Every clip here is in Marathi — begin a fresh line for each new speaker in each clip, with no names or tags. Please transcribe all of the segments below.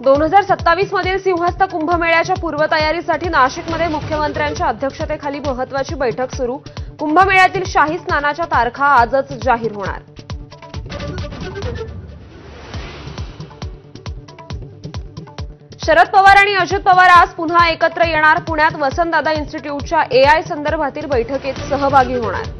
2027 मधील सिंहस्थ कुंभमेळ्याच्या पूर्वतयारीसाठी नाशिकमध्ये मुख्यमंत्र्यांच्या अध्यक्षतेखाली महत्त्वाची बैठक सुरू। कुंभमेळ्यातील शाही स्नानाच्या तारखा आजच जाहीर होणार। शरद पवार आणि अजित पवार आज पुन्हा एकत्र येणार। पुण्यात वसंतदादा इन्स्टिट्यूटच्या एआय संदर्भातील बैठकीत सहभागी होणार।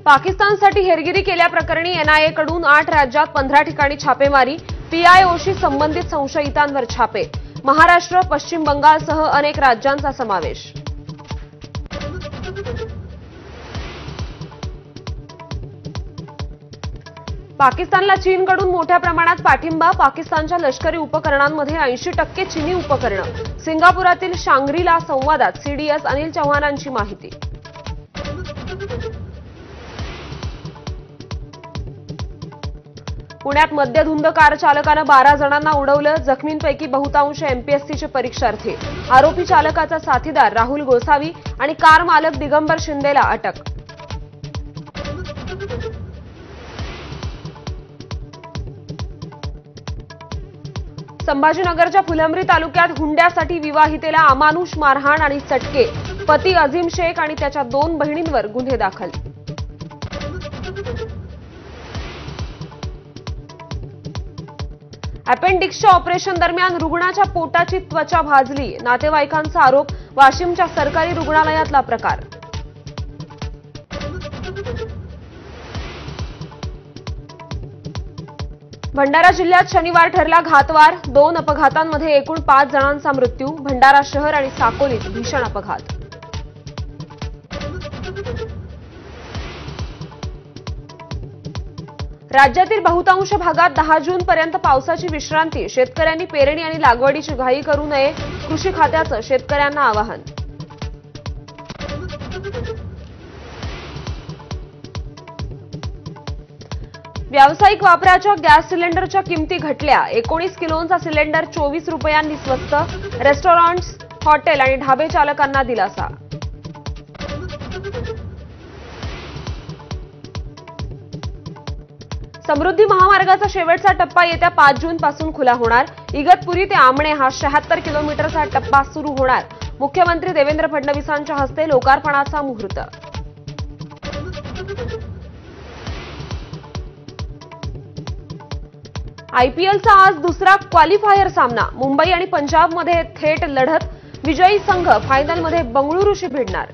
पाकिस्तानसाठी हेरगिरी केल्याप्रकरणी एनआयएकडून 8 राज्यात 15 ठिकाणी छापेमारी। पीआयओशी संबंधित संशयितांवर छापे। महाराष्ट्र, पश्चिम बंगालसह अनेक राज्यांचा समावेश। पाकिस्तानला चीनकडून मोठ्या प्रमाणात पाठिंबा। पाकिस्तानच्या लष्करी उपकरणांमध्ये 80% चीनी उपकरणं। सिंगापुरातील शांग्री-ला संवादात सीडीएस अनिल चव्हाणांची माहिती। पुण्यात मद्यधुंद कार चालकानं 12 जणांना उडवलं। जखमींपैकी बहुतांश एमपीएससीचे परीक्षार्थी। आरोपी चालकाचा साथीदार राहुल गोसावी आणि कार मालक दिगंबर शिंदेला अटक। संभाजीनगरच्या फुलंब्री तालुक्यात हुंड्यासाठी विवाहितेला अमानुष मारहाण आणि चटके। पती अझीम शेख आणि त्याच्या 2 बहिणींवर गुन्हे दाखल। अपेंडिक्सच्या ऑपरेशन दरम्यान रुग्णाच्या पोटाची त्वचा भाजली। नातेवाईकांचा आरोप। वाशिमच्या सरकारी रुग्णालयातला प्रकार। भंडारा जिल्ह्यात शनिवार ठरला घातवार। 2 अपघातांमध्ये एकूण 5 जणांचा मृत्यू। भंडारा शहर आणि साकोलीत भीषण अपघात। राज्यातील बहुतांश भागात 10 जूनपर्यंत पावसाची विश्रांती। शेतकऱ्यांनी पेरणी आणि लागवडीची घाई करू नये। कृषी खात्याचं शेतकऱ्यांना आवाहन। व्यावसायिक वापराच्या गॅस सिलेंडरच्या किमती घटल्या। 19 किलोचा सिलेंडर 24 रुपयांनी स्वस्त। रेस्टॉरंट्स, हॉटेल आणि ढाबे चालकांना दिलासा। समृद्धी महामार्गाचा शेवटचा टप्पा येत्या 5 जूनपासून खुला होणार। इगतपुरी ते आमणे हा 76 किलोमीटरचा टप्पा सुरू होणार। मुख्यमंत्री देवेंद्र फडणवीसांच्या हस्ते लोकार्पणाचा मुहूर्त। आयपीएलचा आज दुसरा क्वालिफायर सामना। मुंबई आणि पंजाबमध्ये थेट लढत। विजयी संघ फायनलमध्ये बंगळुरूशी भिडणार।